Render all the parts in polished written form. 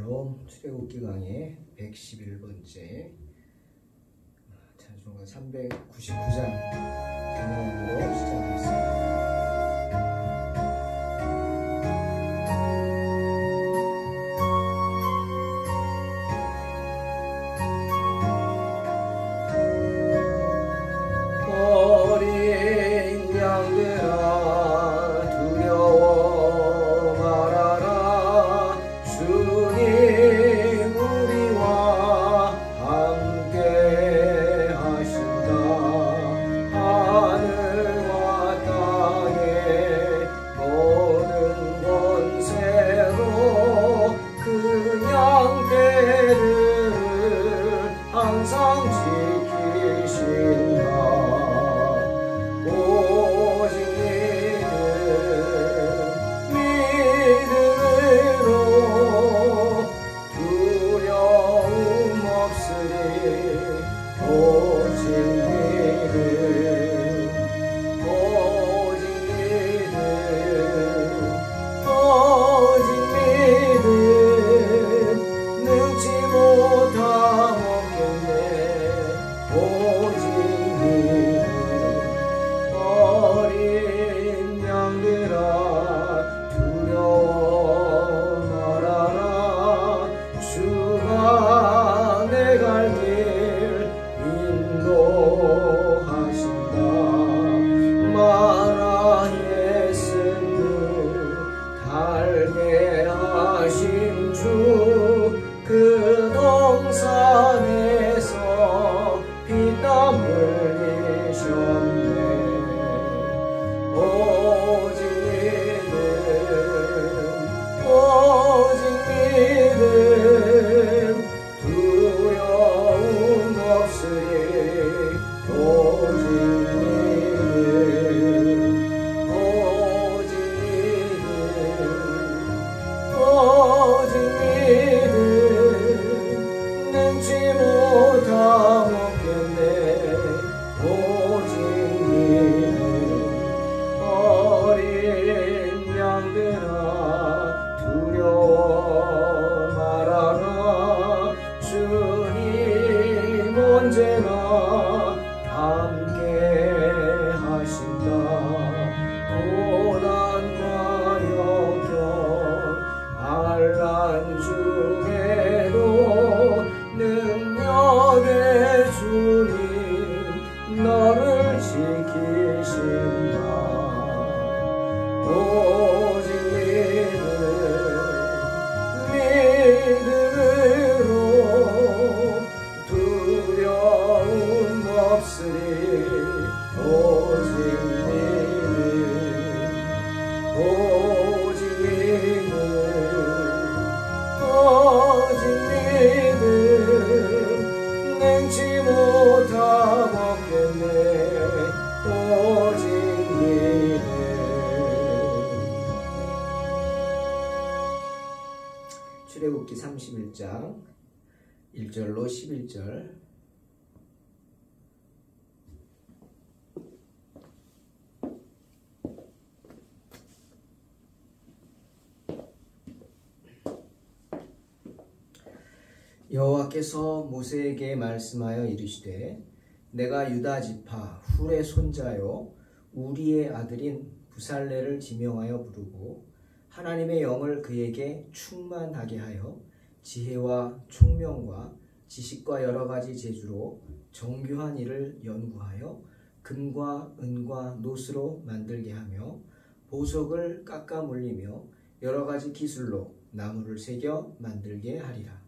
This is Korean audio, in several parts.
샬롬 출애굽기 강의 111번째 찬송가 399장 단원으로 시작하겠습니다. 출애굽기 31장 1절로 11절. 여호와께서 모세에게 말씀하여 이르시되 내가 유다 지파 훌의 손자요 우리의 아들인 부살레를 지명하여 부르고 하나님의 영을 그에게 충만하게 하여 지혜와 총명과 지식과 여러 가지 재주로 정교한 일을 연구하여 금과 은과 노스로 만들게 하며 보석을 깎아 물리며 여러 가지 기술로 나무를 새겨 만들게 하리라.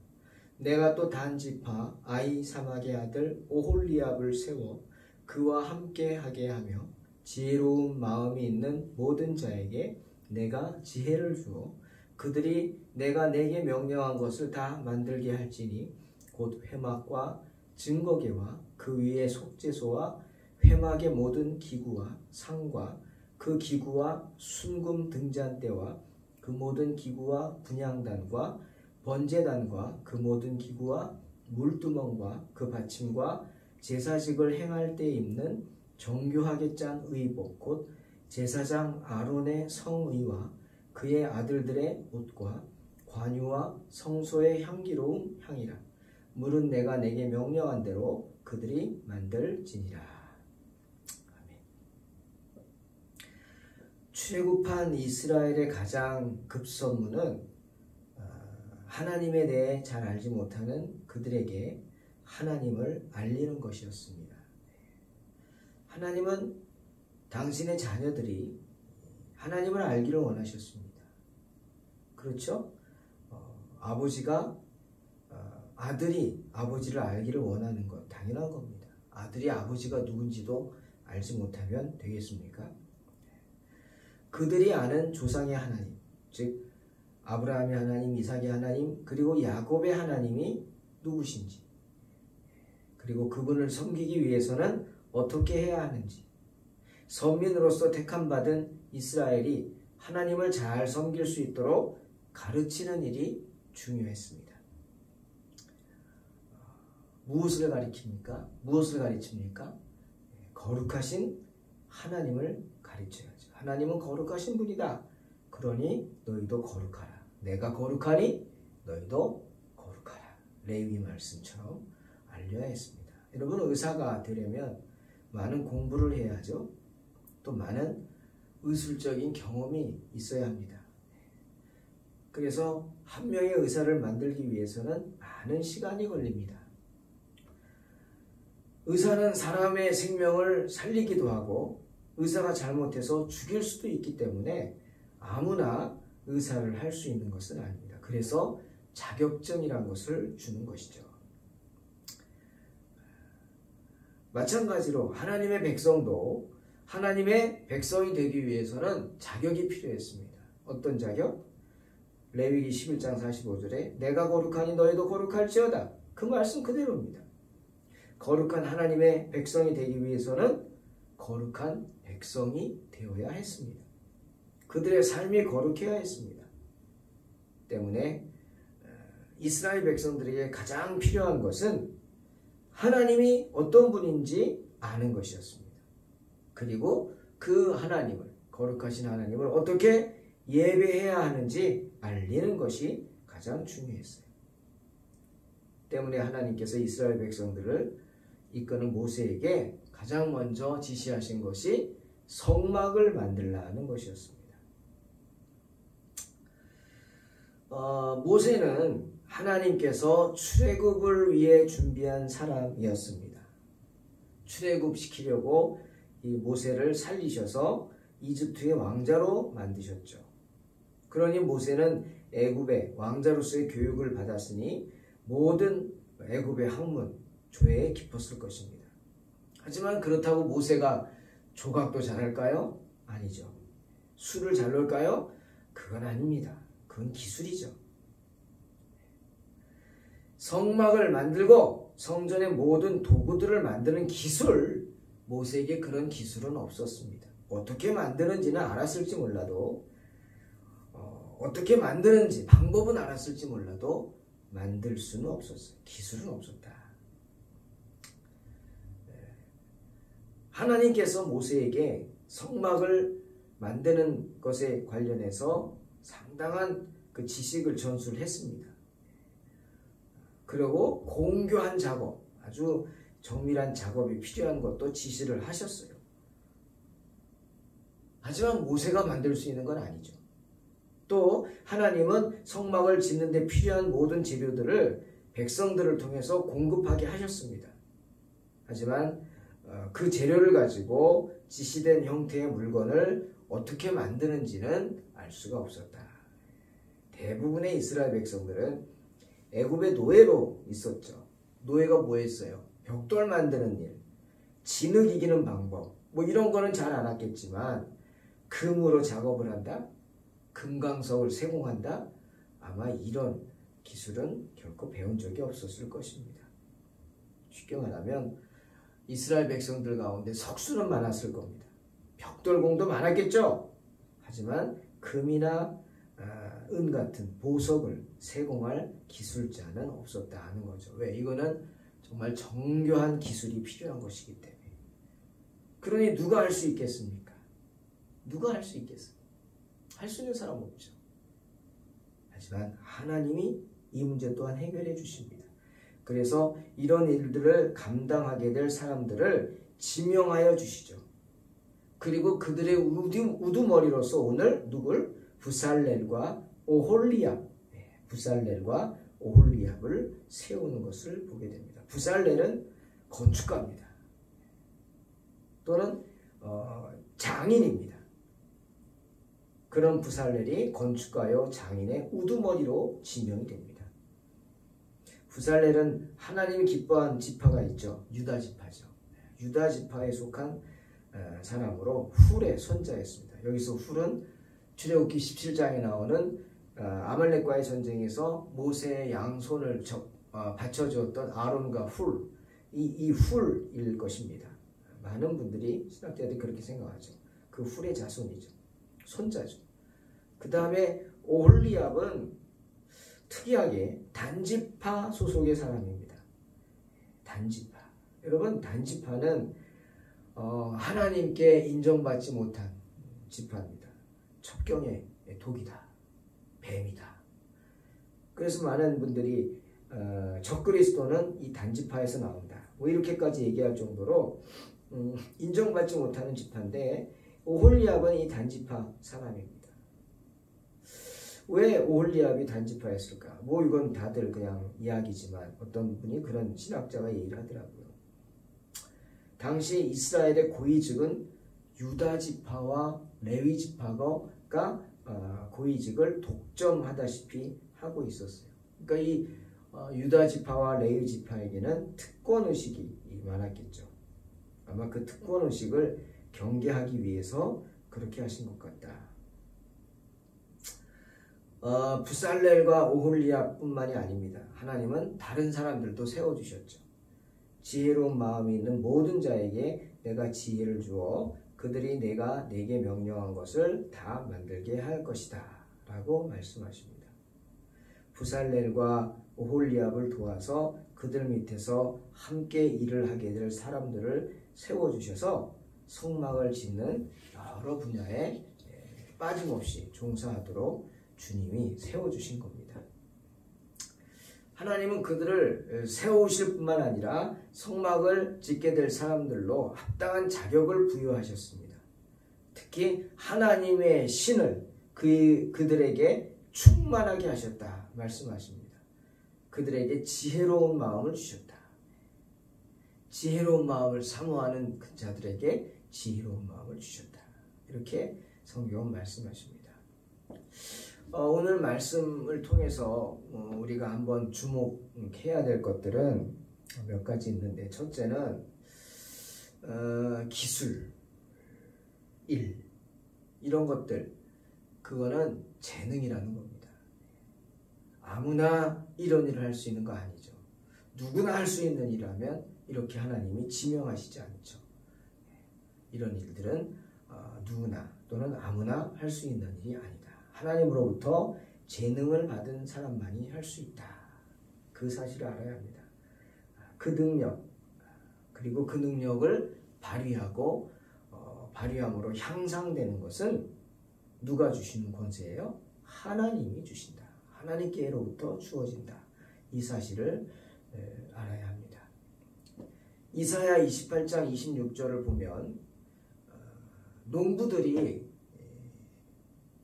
내가 또 단 지파 아히사막의 아들 오홀리압을 세워 그와 함께 하게 하며 지혜로운 마음이 있는 모든 자에게 내가 지혜를 주어 그들이 내가 내게 명령한 것을 다 만들게 할지니 곧 회막과 증거계와 그 위에 속죄소와 회막의 모든 기구와 상과 그 기구와 순금 등잔대와 그 모든 기구와 분향단과 번제단과 그 모든 기구와 물두멍과 그 받침과 제사직을 행할 때 입는 정교하게 짠 의복 곧 제사장 아론의 성의와 그의 아들들의 옷과 관유와 성소의 향기로운 향이라. 물은 내가 내게 명령한 대로 그들이 만들지니라. 아멘. 출애굽한 이스라엘의 가장 급선무는 하나님에 대해 잘 알지 못하는 그들에게 하나님을 알리는 것이었습니다. 하나님은 당신의 자녀들이 하나님을 알기를 원하셨습니다. 그렇죠? 아버지가 아들이 아버지를 알기를 원하는 것 당연한 겁니다. 아들이 아버지가 누군지도 알지 못하면 되겠습니까? 그들이 아는 조상의 하나님, 즉 아브라함의 하나님, 이삭의 하나님, 그리고 야곱의 하나님이 누구신지, 그리고 그분을 섬기기 위해서는 어떻게 해야 하는지, 선민으로서 택함받은 이스라엘이 하나님을 잘 섬길 수 있도록 가르치는 일이 중요했습니다. 무엇을 가리킵니까? 무엇을 가르칩니까? 거룩하신 하나님을 가르쳐야죠. 하나님은 거룩하신 분이다. 그러니 너희도 거룩하라. 내가 거룩하니 너희도 거룩하라. 레위기 말씀처럼 알려야 했습니다. 여러분, 의사가 되려면 많은 공부를 해야죠. 또 많은 의술적인 경험이 있어야 합니다. 그래서 한 명의 의사를 만들기 위해서는 많은 시간이 걸립니다. 의사는 사람의 생명을 살리기도 하고 의사가 잘못해서 죽일 수도 있기 때문에 아무나 의사를 할 수 있는 것은 아닙니다. 그래서 자격증이란 것을 주는 것이죠. 마찬가지로 하나님의 백성도 하나님의 백성이 되기 위해서는 자격이 필요했습니다. 어떤 자격? 레위기 11장 45절에 내가 거룩하니 너희도 거룩할지어다. 그 말씀 그대로입니다. 거룩한 하나님의 백성이 되기 위해서는 거룩한 백성이 되어야 했습니다. 그들의 삶이 거룩해야 했습니다. 때문에 이스라엘 백성들에게 가장 필요한 것은 하나님이 어떤 분인지 아는 것이었습니다. 그리고 그 하나님을, 거룩하신 하나님을 어떻게 예배해야 하는지 알리는 것이 가장 중요했어요. 때문에 하나님께서 이스라엘 백성들을 이끄는 모세에게 가장 먼저 지시하신 것이 성막을 만들라는 것이었습니다. 모세는 하나님께서 출애굽을 위해 준비한 사람이었습니다. 출애굽시키려고 이 모세를 살리셔서 이집트의 왕자로 만드셨죠. 그러니 모세는 애굽의 왕자로서의 교육을 받았으니 모든 애굽의 학문, 조회에 깊었을 것입니다. 하지만 그렇다고 모세가 조각도 잘할까요? 아니죠. 술을 잘 놓을까요? 그건 아닙니다. 그건 기술이죠. 성막을 만들고 성전의 모든 도구들을 만드는 기술, 모세에게 그런 기술은 없었습니다. 어떻게 만드는지는 알았을지 몰라도 어떻게 만드는지 방법은 알았을지 몰라도 만들 수는 없었어요. 기술은 없었다. 하나님께서 모세에게 성막을 만드는 것에 관련해서 상당한 그 지식을 전수를 했습니다. 그리고 공교한 작업, 아주 정밀한 작업이 필요한 것도 지시를 하셨어요. 하지만 모세가 만들 수 있는 건 아니죠. 또 하나님은 성막을 짓는 데 필요한 모든 재료들을 백성들을 통해서 공급하게 하셨습니다. 하지만 그 재료를 가지고 지시된 형태의 물건을 어떻게 만드는지는 알 수가 없었다. 대부분의 이스라엘 백성들은 애굽의 노예로 있었죠. 노예가 뭐 했어요? 벽돌 만드는 일, 진흙 이기는 방법, 뭐 이런 거는 잘 알았겠지만 금으로 작업을 한다? 금강석을 세공한다? 아마 이런 기술은 결코 배운 적이 없었을 것입니다. 쉽게 말하면 이스라엘 백성들 가운데 석수는 많았을 겁니다. 벽돌공도 많았겠죠? 하지만 금이나 은 같은 보석을 세공할 기술자는 없었다 하는 거죠. 왜? 이거는 정말 정교한 기술이 필요한 것이기 때문에. 그러니 누가 할 수 있겠습니까? 누가 할 수 있겠어요? 할 수 있는 사람 없죠. 하지만 하나님이 이 문제 또한 해결해 주십니다. 그래서 이런 일들을 감당하게 될 사람들을 지명하여 주시죠. 그리고 그들의 우두머리로서 오늘 누굴? 부살렐과 오홀리압, 부살렐과 오홀리압을 세우는 것을 보게 됩니다. 부살렐은 건축가입니다. 또는 장인입니다. 그런 부살렐이 건축가요 장인의 우두머리로 지명이 됩니다. 부살렐은 하나님이 기뻐한 지파가 있죠. 유다 지파죠. 유다 지파에 속한 사람으로 훌의 손자였습니다. 여기서 훌은 출애굽기 17장에 나오는 아말렉과의 전쟁에서 모세의 양손을 받쳐주었던 아론과 훌, 이 훌일 것입니다. 많은 분들이 신학자들이 그렇게 생각하죠. 그 훌의 자손이죠. 손자죠. 그 다음에 오홀리압은 특이하게 단지파 소속의 사람입니다. 단지파. 여러분, 단지파는 하나님께 인정받지 못한 지파입니다. 첩경의 독이다. 뱀이다. 그래서 많은 분들이 적그리스도는 이 단지파에서 나온다. 뭐 이렇게까지 얘기할 정도로 인정받지 못하는 지파인데 오홀리압은 이 단지파 사람입니다. 왜 오홀리압이 단지파였을까? 뭐 이건 다들 그냥 이야기지만 어떤 분이 그런 신학자가 얘기를 하더라고요. 당시 이스라엘의 고위직은 유다 지파와 레위 지파가 고위직을 독점하다시피 하고 있었어요. 그러니까 이 유다 지파와 레위 지파에게는 특권 의식이 많았겠죠. 아마 그 특권 의식을 경계하기 위해서 그렇게 하신 것 같다. 부살렐과 오홀리압뿐만이 아닙니다. 하나님은 다른 사람들도 세워주셨죠. 지혜로운 마음이 있는 모든 자에게 내가 지혜를 주어 그들이 내가 내게 명령한 것을 다 만들게 할 것이다 라고 말씀하십니다. 부살렐과 오홀리압을 도와서 그들 밑에서 함께 일을 하게 될 사람들을 세워주셔서 성막을 짓는 여러 분야에 빠짐없이 종사하도록 주님이 세워주신 겁니다. 하나님은 그들을 세우실 뿐만 아니라 성막을 짓게 될 사람들로 합당한 자격을 부여하셨습니다. 특히 하나님의 신을 그들에게 충만하게 하셨다 말씀하십니다. 그들에게 지혜로운 마음을 주셨다. 지혜로운 마음을 사모하는 그 자들에게 지혜로운 마음을 주셨다. 이렇게 성경은 말씀하십니다. 오늘 말씀을 통해서 우리가 한번 주목해야 될 것들은 몇 가지 있는데, 첫째는 기술, 일, 이런 것들, 그거는 재능이라는 겁니다. 아무나 이런 일을 할 수 있는 거 아니죠. 누구나 할 수 있는 일이라면 이렇게 하나님이 지명하시지 않죠. 이런 일들은 누구나 또는 아무나 할 수 있는 일이 아니다. 하나님으로부터 재능을 받은 사람만이 할 수 있다. 그 사실을 알아야 합니다. 그 능력, 그리고 그 능력을 발휘하고 발휘함으로 향상되는 것은 누가 주시는 권세예요? 하나님이 주신다. 하나님께로부터 주어진다. 이 사실을 알아야 합니다. 이사야 28장 26절을 보면 농부들이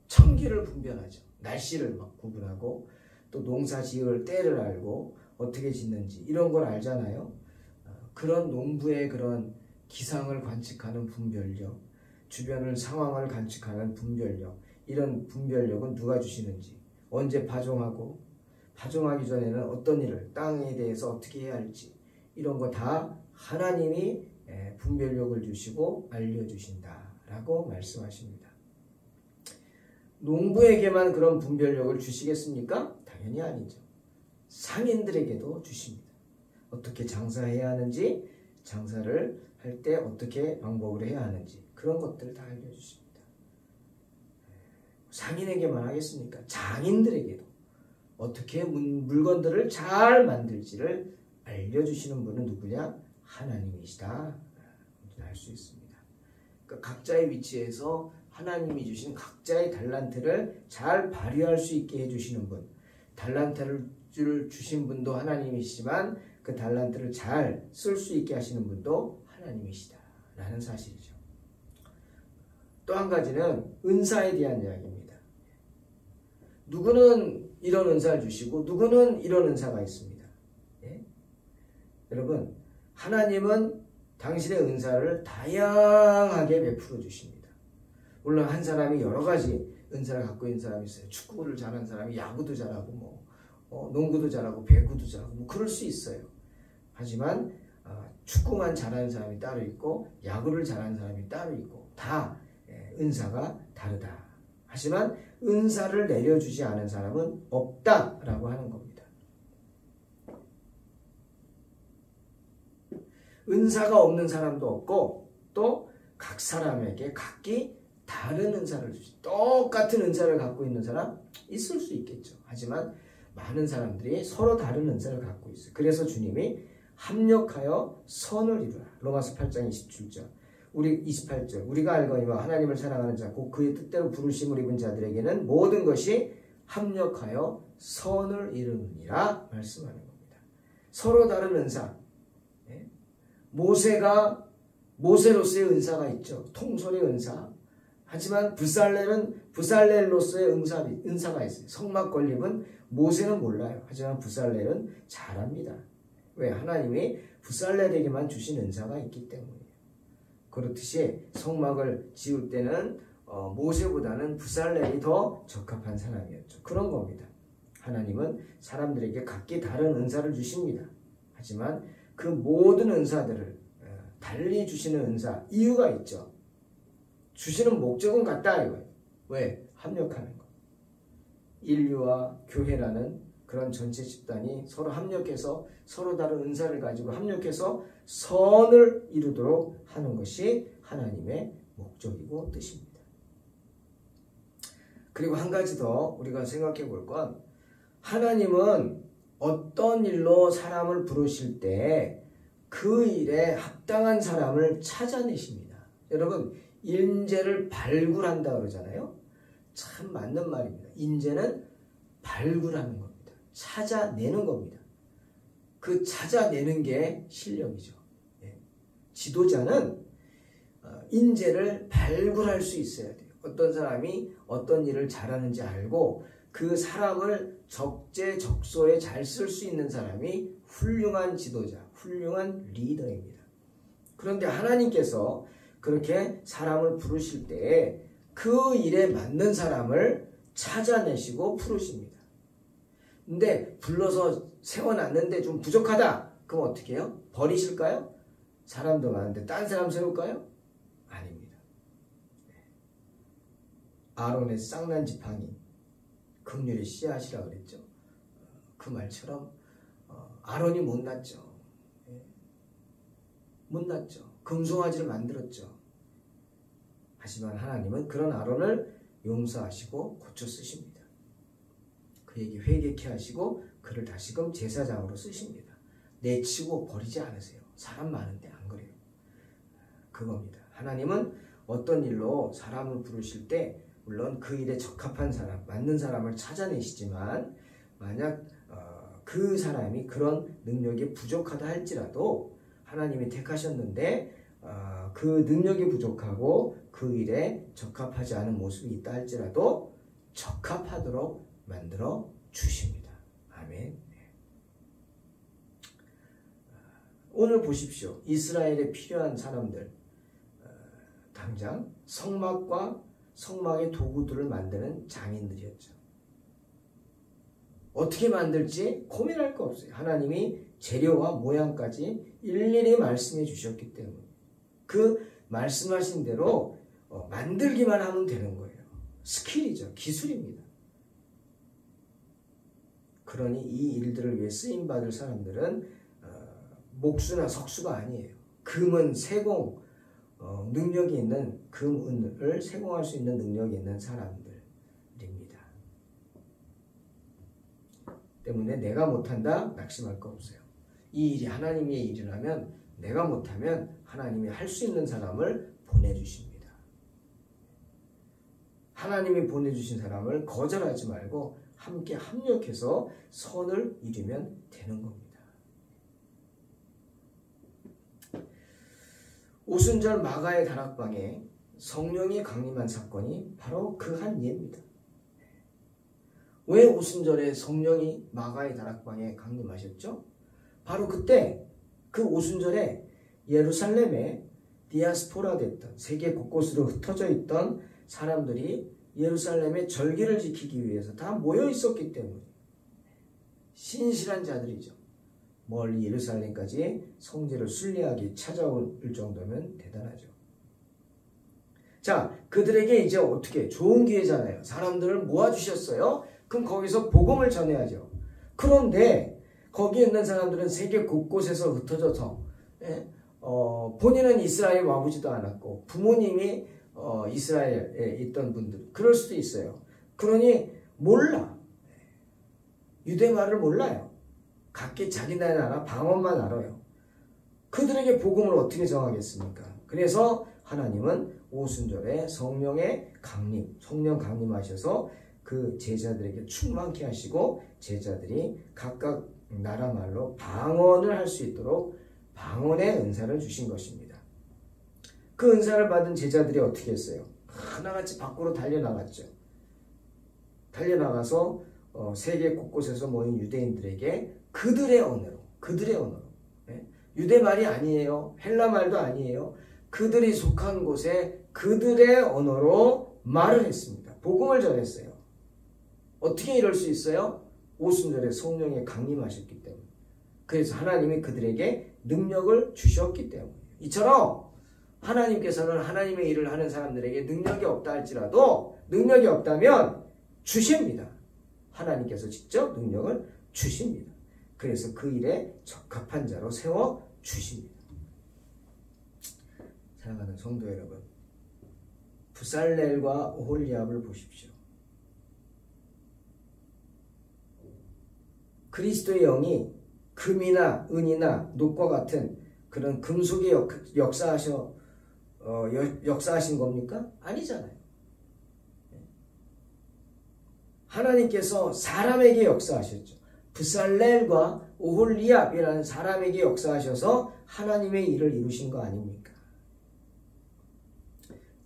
천기를 분별하죠. 날씨를 막 구분하고 또 농사 지을 때를 알고 어떻게 짓는지 이런 걸 알잖아요. 그런 농부의 그런 기상을 관측하는 분별력, 주변을 상황을 관측하는 분별력, 이런 분별력은 누가 주시는지, 언제 파종하고 파종하기 전에는 어떤 일을, 땅에 대해서 어떻게 해야 할지, 이런 거 다 하나님이 분별력을 주시고 알려주신다라고 말씀하십니다. 농부에게만 그런 분별력을 주시겠습니까? 당연히 아니죠. 상인들에게도 주십니다. 어떻게 장사해야 하는지, 장사를 할 때 어떻게 방법을 해야 하는지, 그런 것들을 다 알려주십니다. 상인에게만 하겠습니까? 장인들에게도 어떻게 물건들을 잘 만들지를 알려주시는 분은 누구냐? 하나님이시다. 알 수 있습니다. 그러니까 각자의 위치에서 하나님이 주신 각자의 달란트를 잘 발휘할 수 있게 해주시는 분, 달란트를 주신 분도 하나님이시지만 그 달란트를 잘 쓸 수 있게 하시는 분도 하나님이시다 라는 사실이죠. 또 한 가지는 은사에 대한 이야기입니다. 누구는 이런 은사를 주시고 누구는 이런 은사가 있습니다. 예? 여러분, 하나님은 당신의 은사를 다양하게 베풀어 주십니다. 물론 한 사람이 여러 가지 은사를 갖고 있는 사람이 있어요. 축구를 잘하는 사람이 야구도 잘하고 농구도 잘하고 배구도 잘하고 그럴 수 있어요. 하지만 축구만 잘하는 사람이 따로 있고 야구를 잘하는 사람이 따로 있고 다 은사가 다르다. 하지만 은사를 내려주지 않은 사람은 없다라고 하는 겁니다. 은사가 없는 사람도 없고 또 각 사람에게 각기 다른 은사를 주시. 똑같은 은사를 갖고 있는 사람 있을 수 있겠죠. 하지만 많은 사람들이 서로 다른 은사를 갖고 있어요. 그래서 주님이 합력하여 선을 이루라. 로마서 8장 27절. 28절. 우리가 알거니와 하나님을 사랑하는 자 곧 그의 뜻대로 부르심을 입은 자들에게는 모든 것이 합력하여 선을 이루느니라 말씀하는 겁니다. 서로 다른 은사. 모세로서의 은사가 있죠. 통솔의 은사. 하지만 부살렐로서의 은사가 있어요. 성막 건립은 모세는 몰라요. 하지만 부살렐은 잘합니다. 왜? 하나님이 부살렐에게만 주신 은사가 있기 때문이에요. 그렇듯이 성막을 지을 때는 모세보다는 부살렐이 더 적합한 사람이었죠. 그런 겁니다. 하나님은 사람들에게 각기 다른 은사를 주십니다. 하지만 그 모든 은사들을 달리 주시는 은사, 이유가 있죠. 주시는 목적은 같다 이거예요. 왜? 합력하는 것. 인류와 교회라는 그런 전체 집단이 서로 합력해서 서로 다른 은사를 가지고 합력해서 선을 이루도록 하는 것이 하나님의 목적이고 뜻입니다. 그리고 한 가지 더 우리가 생각해 볼 건, 하나님은 어떤 일로 사람을 부르실 때 그 일에 합당한 사람을 찾아내십니다. 여러분, 인재를 발굴한다 그러잖아요. 참 맞는 말입니다. 인재는 발굴하는 겁니다. 찾아내는 겁니다. 그 찾아내는 게 실력이죠. 지도자는 인재를 발굴할 수 있어야 돼요. 어떤 사람이 어떤 일을 잘하는지 알고 그 사람을 적재적소에 잘 쓸 수 있는 사람이 훌륭한 지도자, 훌륭한 리더입니다. 그런데 하나님께서 그렇게 사람을 부르실 때 그 일에 맞는 사람을 찾아내시고 부르십니다. 근데 불러서 세워놨는데 좀 부족하다. 그럼 어떻게 해요? 버리실까요? 사람도 많은데 딴 사람 세울까요? 아닙니다. 아론의 쌍난 지팡이, 긍휼의 씨앗이라 그랬죠. 그 말처럼 아론이 못났죠. 못났죠. 금송아지를 만들었죠. 하지만 하나님은 그런 아론을 용서하시고 고쳐 쓰십니다. 그에게 회개케 하시고 그를 다시금 제사장으로 쓰십니다. 내치고 버리지 않으세요. 사람 많은데 안 그래요. 그겁니다. 하나님은 어떤 일로 사람을 부르실 때 물론 그 일에 적합한 사람, 맞는 사람을 찾아내시지만 만약 그 사람이 그런 능력이 부족하다 할지라도 하나님이 택하셨는데 그 능력이 부족하고 그 일에 적합하지 않은 모습이 있다 할지라도 적합하도록 만들어 주십니다. 아멘. 오늘 보십시오. 이스라엘에 필요한 사람들, 당장 성막과 성막의 도구들을 만드는 장인들이었죠. 어떻게 만들지 고민할 거 없어요. 하나님이 재료와 모양까지 일일이 말씀해 주셨기 때문에 그 말씀하신 대로 만들기만 하면 되는 거예요. 스킬이죠. 기술입니다. 그러니 이 일들을 위해 쓰임받을 사람들은 목수나 석수가 아니에요. 금은 세공, 능력이 있는 금은을 세공할 수 있는 능력이 있는 사람들입니다. 때문에 내가 못한다 낙심할 거 없어요. 이 일이 하나님의 일이라면 내가 못하면 하나님이 할 수 있는 사람을 보내주십니다. 하나님이 보내주신 사람을 거절하지 말고 함께 합력해서 선을 이루면 되는 겁니다. 오순절 마가의 다락방에 성령이 강림한 사건이 바로 그 한 예입니다. 왜 오순절에 성령이 마가의 다락방에 강림하셨죠? 바로 그때 그 오순절에 예루살렘에 디아스포라 됐던 세계 곳곳으로 흩어져 있던 사람들이 예루살렘의 절기를 지키기 위해서 다 모여 있었기 때문에 신실한 자들이죠. 멀리 예루살렘까지 성제를 순례하기 찾아올 정도면 대단하죠. 자, 그들에게 이제 어떻게 좋은 기회잖아요. 사람들을 모아주셨어요. 그럼 거기서 복음을 전해야죠. 그런데 거기 있는 사람들은 세계 곳곳에서 흩어져서 본인은 이스라엘에 와보지도 않았고 부모님이 이스라엘에 있던 분들 그럴 수도 있어요. 그러니 몰라. 유대말을 몰라요. 각기 자기 나라 방언만 알아요. 그들에게 복음을 어떻게 정하겠습니까? 그래서 하나님은 오순절에 성령의 강림, 성령 강림하셔서 그 제자들에게 충만케 하시고 제자들이 각각 나라 말로 방언을 할 수 있도록 방언의 은사를 주신 것입니다. 그 은사를 받은 제자들이 어떻게 했어요? 하나같이 밖으로 달려나갔죠. 달려나가서 세계 곳곳에서 모인 유대인들에게 그들의 언어로 유대 말이 아니에요. 헬라 말도 아니에요. 그들이 속한 곳에 그들의 언어로 말을 했습니다. 복음을 전했어요. 어떻게 이럴 수 있어요? 오순절에 성령이 강림하셨기 때문에. 그래서 하나님이 그들에게 능력을 주셨기 때문에. 이처럼 하나님께서는 하나님의 일을 하는 사람들에게 능력이 없다 할지라도 능력이 없다면 주십니다. 하나님께서 직접 능력을 주십니다. 그래서 그 일에 적합한 자로 세워주십니다. 사랑하는 성도 여러분, 부살렐과 오홀리압을 보십시오. 그리스도의 영이 금이나 은이나 녹과 같은 그런 금속에 역사하신 겁니까? 아니잖아요. 하나님께서 사람에게 역사하셨죠. 부살렐과 오홀리압이라는 사람에게 역사하셔서 하나님의 일을 이루신 거 아닙니까?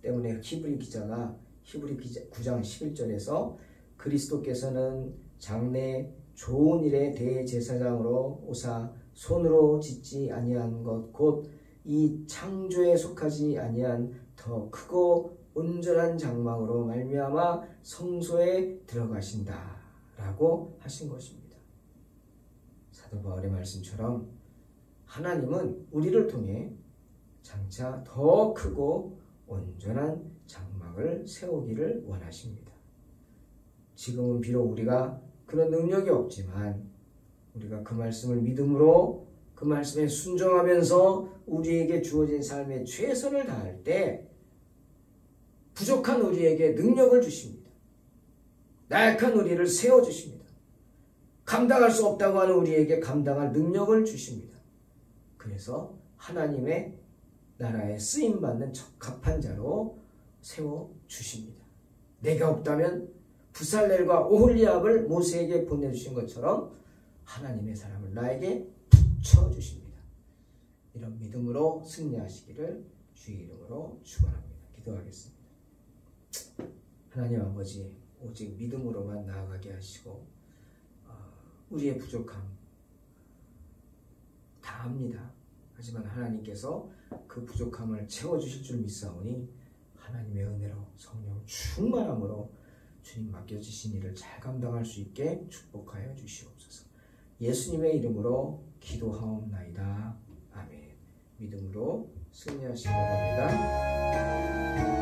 때문에 히브리 기자가 히브리 9장 11절에서 그리스도께서는 장래 좋은 일의 대제사장으로 오사 손으로 짓지 아니한 것 곧 이 창조에 속하지 아니한 더 크고 온전한 장막으로 말미암아 성소에 들어가신다 라고 하신 것입니다. 사도 바울의 말씀처럼 하나님은 우리를 통해 장차 더 크고 온전한 장막을 세우기를 원하십니다. 지금은 비록 우리가 그런 능력이 없지만 우리가 그 말씀을 믿음으로 그 말씀에 순종하면서 우리에게 주어진 삶에 최선을 다할 때 부족한 우리에게 능력을 주십니다. 나약한 우리를 세워주십니다. 감당할 수 없다고 하는 우리에게 감당할 능력을 주십니다. 그래서 하나님의 나라에 쓰임받는 적합한 자로 세워주십니다. 내가 없다면 부살렐과 오홀리압을 모세에게 보내주신 것처럼 하나님의 사람을 나에게 붙여주십니다. 이런 믿음으로 승리하시기를 주의 이름으로 축원합니다. 기도하겠습니다. 하나님 아버지, 오직 믿음으로만 나아가게 하시고 우리의 부족함 다 압니다. 하지만 하나님께서 그 부족함을 채워주실 줄 믿사오니 하나님의 은혜로 성령 충만함으로 주님 맡겨주신 일을 잘 감당할 수 있게 축복하여 주시옵소서. 예수님의 이름으로 기도하옵나이다. 아멘. 믿음으로 승리하시기 바랍니다.